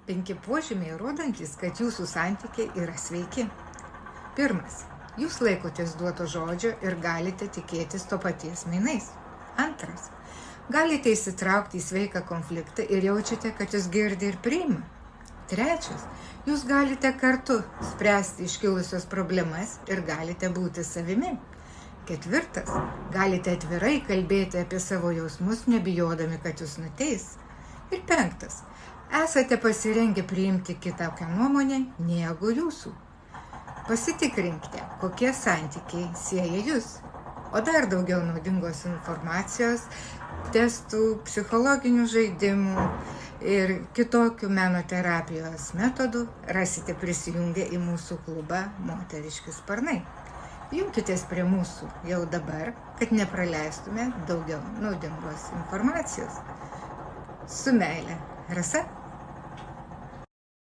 5 požymiai rodantys, kad jūsų santykiai yra sveiki. 1. Jūs laikotės duoto žodžio ir galite tikėtis to paties mainais. 2. Galite įsitraukti į sveiką konfliktą ir jaučiate, kad jūs girdi ir priima. 3. Jūs galite kartu spręsti iškilusios problemas ir galite būti savimi. 4. Galite atvirai kalbėti apie savo jausmus, nebijodami, kad jūs nuteis. Ir 5. Esate pasirengę priimti kitokią nuomonę negu jūsų. Pasitikrinkite, kokie santykiai sieja jūs. O dar daugiau naudingos informacijos, testų, psichologinių žaidimų ir kitokių menoterapijos metodų rasite prisijungę į mūsų klubą Moteriški sparnai. Junkitės prie mūsų jau dabar, kad nepraleistume daugiau naudingos informacijos. Su meile, Rasa.